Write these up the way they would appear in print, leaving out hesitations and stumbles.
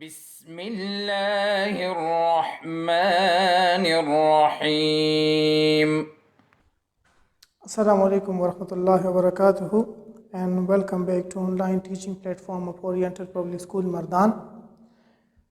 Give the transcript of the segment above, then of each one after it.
Bismillahirrahmanirrahim. Assalamu alaikum warahmatullahi wabarakatuh and welcome back to online teaching platform of Oriental Public School Mardan.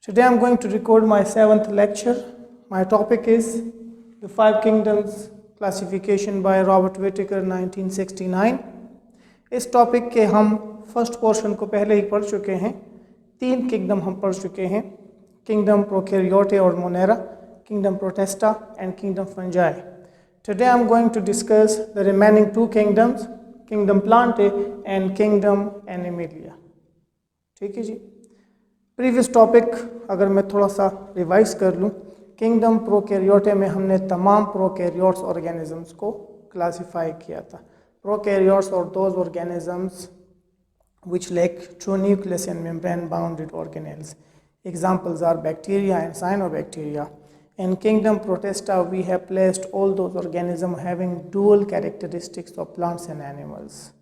Today I am going to record my 7th lecture. My topic is the Five Kingdoms classification by Robert Whittaker 1969. इस topic के हम first portion को पहले ही पढ़ चुके हैं। 3 kingdom हम पढ़ चुके हैं, किंगडम प्रोकैरियोटे और Monera, kingdom Protista and kingdom fungi. Today I am going to discuss the remaining 2 kingdoms, Kingdom Plante and Kingdom Animalia. ठीक है जी. प्रीवियस टॉपिक अगर मैं थोड़ा सा रिवाइज कर लूँ, किंगडम प्रोकैरियोटे में हमने तमाम प्रोकैरियोट्स ऑर्गेनिजम्स को क्लासीफाई किया था. प्रोकैरियोट्स और those organisms which lack true nucleus and membrane bounded organelles. Examples are bacteria and cyanobacteria. In Kingdom Protesta, we have placed all those organisms having dual characteristics of plants and animals.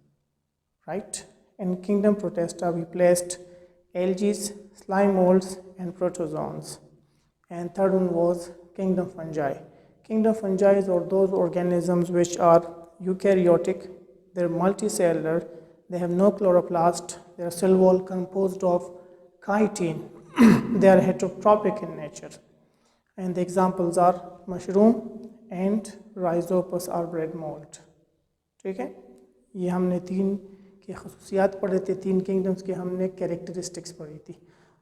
Right? In Kingdom Protesta, we placed algae, slime molds, and protozoans. And third one was Kingdom Fungi. Kingdom Fungi are those organisms which are eukaryotic, they're multicellular, they have no chloroplast, their cell wall composed of chitin, they are heterotrophic in nature. And the examples are mushroom and rhizopus or bread mold. ठीक है, ये हमने 3 की खसूसियात पढ़े थे, 3 kingdoms की हमने characteristics पढ़ी थी.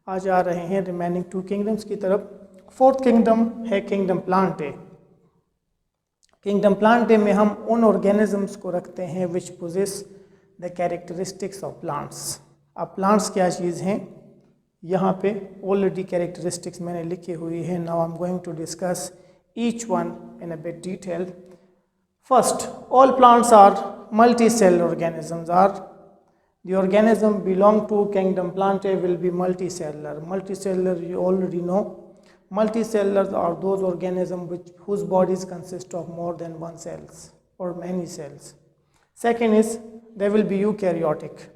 आज आ रहे हैं रिमेनिंग 2 किंगडम्स की तरफ. 4th किंगडम है किंगडम प्लांटे. किंगडम प्लांटे में हम उन ऑर्गेनिजम्स को रखते हैं which possess the characteristics of plants. अब प्लांट्स क्या चीज़ हैं, यहाँ पे ऑलरेडी कैरेक्टरिस्टिक्स मैंने लिखी हुई है. Now I am going to discuss each one in a bit detail. First, all plants are multicellular organisms. Are the organism belong to kingdom Plante will be multicellular. Multicellular, you already know. Multicellulars are those organisms whose bodies consist of more than one cells or many cells. Second is they will be eukaryotic.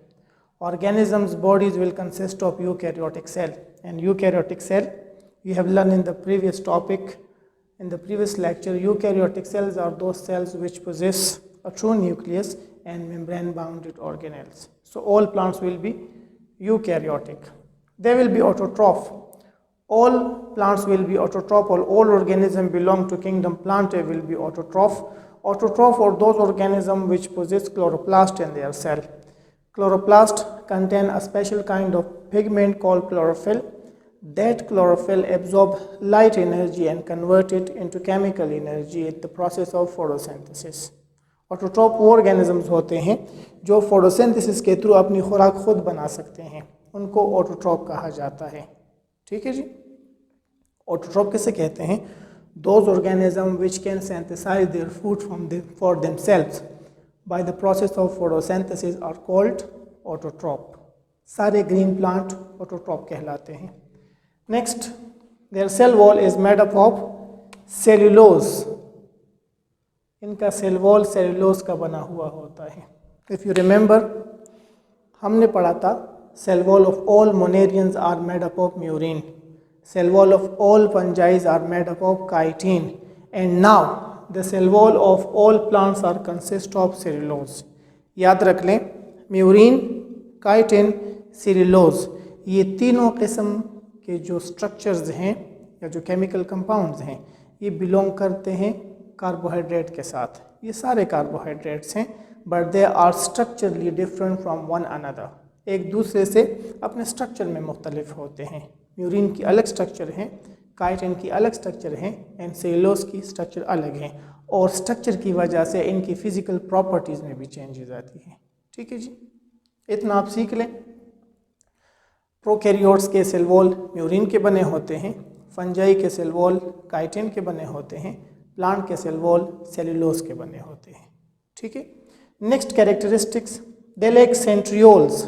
Organisms' bodies will consist of eukaryotic cell, and eukaryotic cell we have learned in the previous topic, in the previous lecture. Eukaryotic cells are those cells which possess a true nucleus and membrane bounded organelles. So all plants will be eukaryotic. They will be autotroph. All plants will be autotroph, or all organisms belong to kingdom Plante will be autotroph. Autotroph are those organisms which possess chloroplast in their cell. Chloroplast contain a special kind of pigment called chlorophyll. That chlorophyll absorbs light energy and convert it into chemical energy in the process of photosynthesis. Autotroph वो organisms होते हैं जो photosynthesis के through अपनी खुराक खुद बना सकते हैं, उनको ऑटोट्रॉप कहा जाता है. ठीक है जी. ऑटोट्रॉप किसे कहते हैं? Those organism which can synthesize their food for themselves by the process of photosynthesis are called autotroph. सारे ग्रीन प्लांट ऑटोट्रॉप कहलाते हैं. Next, their cell wall is made up of cellulose. इनका सेल वॉल सेल्यूलोज का बना हुआ होता है. If you remember, हमने पढ़ा था cell wall of all monerans are made up of murein, cell wall of all fungi are made up of chitin, and now the cell wall of all plants are consist of cellulose. याद रख लें, murine, chitin, cellulose, ये तीनों किस्म के जो structures हैं या जो केमिकल कंपाउंड्स हैं, ये बिलोंग करते हैं कार्बोहाइड्रेट के साथ. ये सारे कार्बोहाइड्रेट्स हैं, but they are structurally different from one another. एक दूसरे से अपने स्ट्रक्चर में मुख्तलिफ होते हैं. म्यूरिन की अलग स्ट्रक्चर है, काइटिन की अलग स्ट्रक्चर है, एंड सेल्यूलोज की स्ट्रक्चर अलग है, और स्ट्रक्चर की वजह से इनकी फिजिकल प्रॉपर्टीज़ में भी चेंजेस आती हैं. ठीक है जी, इतना आप सीख लें. प्रोकैरियोट्स के सेल वॉल म्यूरिन के बने होते हैं, फंजाई के सेल वॉल काइटिन के बने होते हैं, प्लांट के सेल वॉल सेल्यूलोज के बने होते हैं. ठीक है. Next characteristics, they lack centrioles.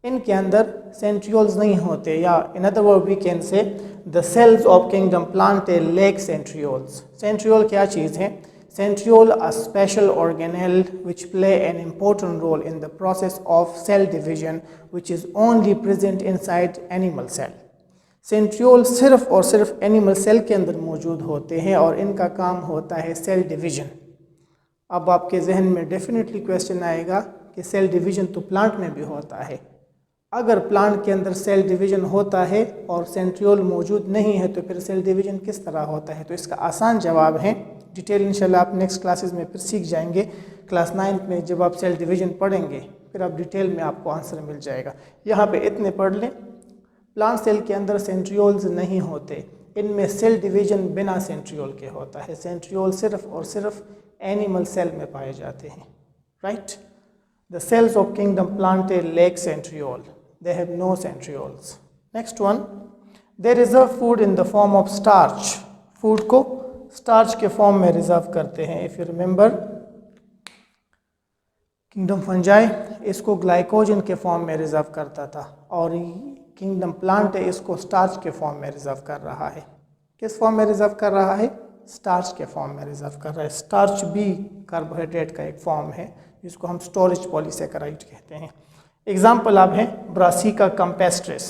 इनके अंदर सेंट्रियोल्स नहीं होते, या in other word we can say the cells of kingdom Plantae lack centrioles. Centriole क्या चीज़ है? Centriole, a special organelle which play an important role in the process of cell division, which is only present inside animal cell. Centriole सिर्फ और सिर्फ animal cell के अंदर मौजूद होते हैं और इनका काम होता है सेल डिवीजन। अब आपके जहन में डेफिनेटली क्वेश्चन आएगा कि सेल डिवीजन तो प्लांट में भी होता है। अगर प्लांट के अंदर सेल डिवीजन होता है और सेंट्रियोल मौजूद नहीं है तो फिर सेल डिवीजन किस तरह होता है? तो इसका आसान जवाब है, डिटेल इंशाल्लाह आप नेक्स्ट क्लासेस में फिर सीख जाएंगे। क्लास 9 में जब आप सेल डिवीजन पढ़ेंगे फिर आप डिटेल में आपको आंसर मिल जाएगा। यहाँ पे इतने पढ़ लें, प्लांट सेल के अंदर सेंट्रियोल्स नहीं होते, इनमें सेल डिवीजन बिना सेंट्रियोल के होता है। सेंट्रियोल सिर्फ और सिर्फ एनिमल सेल में पाए जाते हैं, right. The cells of kingdom Plantae lack centriole, they have no centrioles. Next one, they reserve food in the form of starch. Food को starch के फॉर्म में रिजर्व करते हैं। If you remember, kingdom fungi इसको glycogen के form में reserve करता था और किंगडम प्लांट इसको स्टार्च के फॉर्म में रिजर्व कर रहा है। किस फॉर्म में रिजर्व कर रहा है? स्टार्च के फॉर्म में रिजर्व कर रहा है। स्टार्च भी कार्बोहाइड्रेट का एक फॉर्म है जिसको हम स्टोरेज पॉलीसेकेराइड कहते हैं। एग्जाम्पल आप हैं ब्रासिका कैम्पेस्ट्रिस,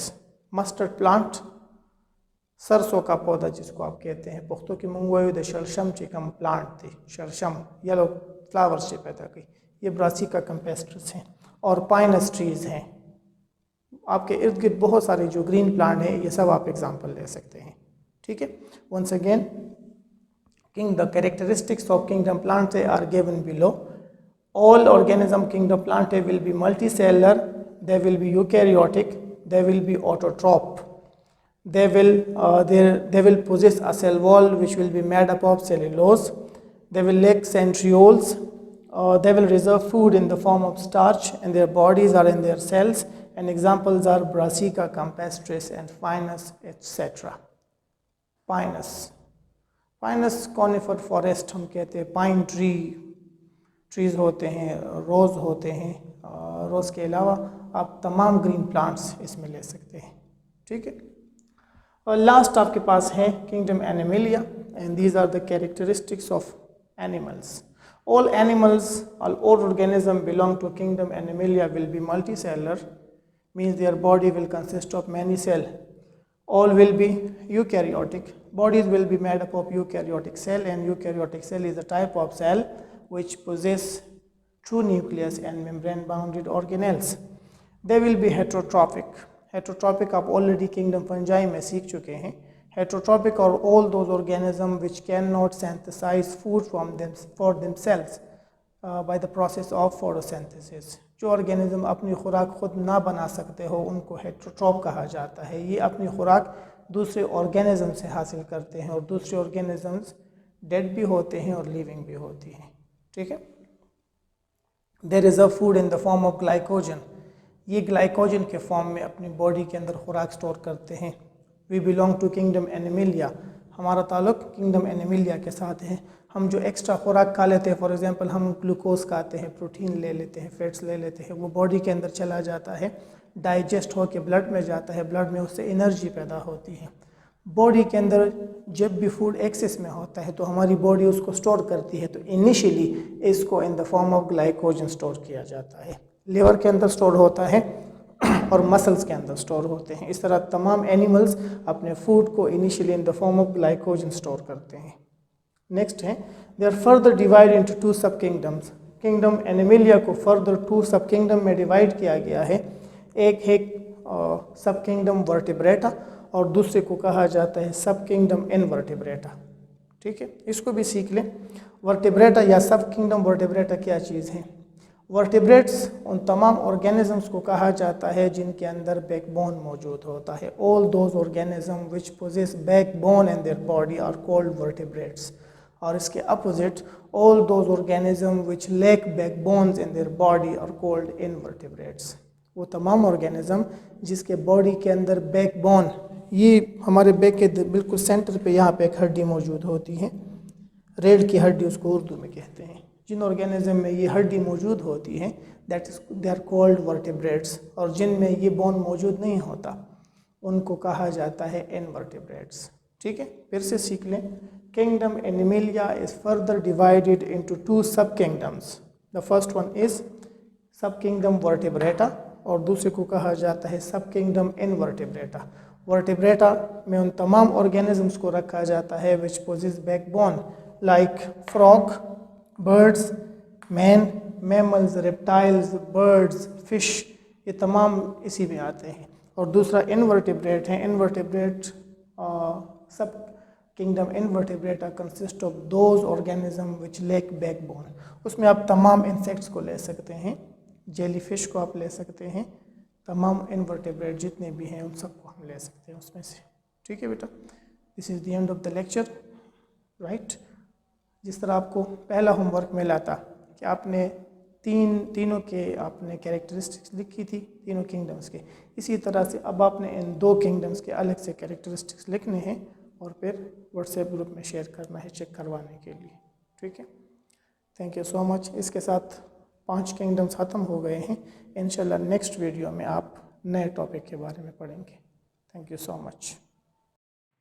मस्टर्ड प्लांट, सरसों का पौधा जिसको आप कहते हैं, पुख्तों की मंगवाई शलशम चिकम प्लांट थी, शलशम येलो फ्लावर से पैदा की, ये ब्रासिका कैम्पेस्ट्रिस हैं। और पाइनस ट्रीज हैं। आपके इर्द गिर्द बहुत सारे जो ग्रीन प्लांट हैं ये सब आप एग्जाम्पल ले सकते हैं, ठीक है। Once again, the characteristics of kingdom plant are given below. All organism kingdom plantae will be multicellular, they will be eukaryotic, they will be autotroph. They will possess a cell wall which will be made up of cellulose. They will lack centrioles. They will reserve food in the form of starch and their bodies are in their cells. And examples are Brassica campestris and Pinus, etc. Pinus conifer forest हम कहते हैं, pine trees होते हैं, रोज़ होते हैं, रोज़ के अलावा आप तमाम ग्रीन प्लांट्स इसमें ले सकते हैं, ठीक है। और लास्ट आपके पास है kingdom Animalia and these are the characteristics of animals. All animals, all organism belong to kingdom Animalia will be multicellular, means their body will consist of many cells. All will be eukaryotic, bodies will be made up of eukaryotic cell, and eukaryotic cell is a type of cell which possess true nucleus and membrane bounded organelles. They will be heterotrophic. Heterotrophic आप already kingdom fungi में सीख चुके हैं। Heterotrophic are all those organisms which cannot synthesize food for themselves by the process of photosynthesis. जो organism अपनी खुराक खुद ना बना सकते हो उनको हेटरोट्रॉप कहा जाता है। ये अपनी खुराक दूसरे ऑर्गेनिज्म से हासिल करते हैं और दूसरे ऑर्गेनिजम्स डेड भी होते हैं और लिविंग भी होती हैं, ठीक है। There is a food in the form of glycogen, ये ग्लाइकोजन के फॉर्म में अपनी बॉडी के अंदर खुराक स्टोर करते हैं। We belong to kingdom Animalia, हमारा ताल्लुक किंगडम एनिमिलिया के साथ है। हम जो एक्स्ट्रा खुराक खा लेते हैं, फॉर एग्जांपल हम ग्लूकोज खाते हैं, प्रोटीन ले लेते हैं, फैट्स ले लेते हैं, वो बॉडी के अंदर चला जाता है, डाइजेस्ट होकर ब्लड में जाता है, ब्लड में उससे एनर्जी पैदा होती है। बॉडी के अंदर जब भी फूड एक्सेस में होता है तो हमारी बॉडी उसको स्टोर करती है, तो इनिशियली इसको इन the form of glycogen store किया जाता है। लिवर के अंदर स्टोर होता है और मसल्स के अंदर स्टोर होते हैं। इस तरह तमाम एनिमल्स अपने फूड को initially in the form of glycogen store करते हैं। नेक्स्ट है, they are further divide into 2 sub kingdoms. Kingdom Animalia को फर्दर 2 सब किंगडम में डिवाइड किया गया है। एक है सब किंगडम वर्टिब्रेटा और दूसरे को कहा जाता है सब किंगडम इनवर्टिब्रेटा, ठीक है। इसको भी सीख लें। वर्टिब्रेटा या सब किंगडम वर्टिब्रेटा क्या चीज़ है? वर्टिब्रेट्स उन तमाम ऑर्गेनिजम्स को कहा जाता है जिनके अंदर बैकबोन मौजूद होता है। All those organism which possess backbone in their body are called vertebrates. और इसके opposite, all those organism which lack backbones in their body are called invertebrates. वो तमाम ऑर्गेनिज्म जिसके बॉडी के अंदर बैकबोन, ये हमारे बैक के बिल्कुल सेंटर पे यहाँ पे एक हड्डी मौजूद होती है, रीढ़ की हड्डी उसको उर्दू में कहते हैं। जिन ऑर्गेनिज्म में ये हड्डी मौजूद होती है that is they are called vertebrates, और जिनमें ये बोन मौजूद नहीं होता उनको कहा जाता है इनवर्टिब्रेट्स, ठीक है। फिर से सीख लें। Kingdom Animalia is further divided into 2 sub kingdoms. The first one is सब किंगडम वर्टिब्रेटा और दूसरे को कहा जाता है सब किंगडम इनवर्टिब्रेटा। वर्टिब्रेटा में उन तमाम ऑर्गेनिजम्स को रखा जाता है which possess backbone like frog, birds, man, mammals, reptiles, birds, fish, ये तमाम इसी में आते हैं। और दूसरा इनवर्टिब्रेट है। Invertebrate sub kingdom invertebrata consist of those organism which lack backbone. उसमें आप तमाम इंसेक्ट्स को ले सकते हैं, जेलीफिश को आप ले सकते हैं, तमाम इनवर्टिब्रेट जितने भी हैं उन सबको हम ले सकते हैं उसमें से। ठीक है बेटा, this is the end of the lecture, right. जिस तरह आपको पहला होमवर्क मिला था कि आपने तीनों के आपने कैरेक्टरिस्टिक्स लिखी थी, तीनों किंगडम्स के, इसी तरह से अब आपने इन दो किंगडम्स के अलग से कैरेक्टरिस्टिक्स लिखने हैं और फिर व्हाट्सएप ग्रुप में शेयर करना है चेक करवाने के लिए। ठीक है, थैंक यू सो मच। इसके साथ 5 किंगडम्स ख़त्म हो गए हैं। इंशाल्लाह नेक्स्ट वीडियो में आप नए टॉपिक के बारे में पढ़ेंगे। Thank you so much.